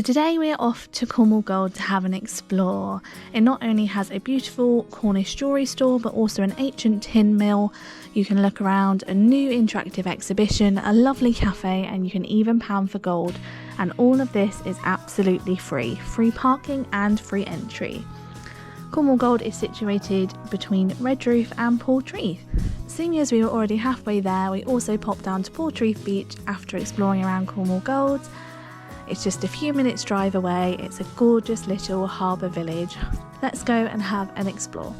So today we're off to Cornwall Gold to have an explore. It not only has a beautiful Cornish jewellery store but also an ancient tin mill. You can look around a new interactive exhibition, a lovely cafe, and you can even pound for gold. And all of this is absolutely free parking and free entry. Cornwall Gold is situated between Redruth and Portreath. Seeing as we were already halfway there, we also popped down to Portreath beach after exploring around Cornwall Gold. It's just a few minutes drive away. It's a gorgeous little harbour village. Let's go and have an explore.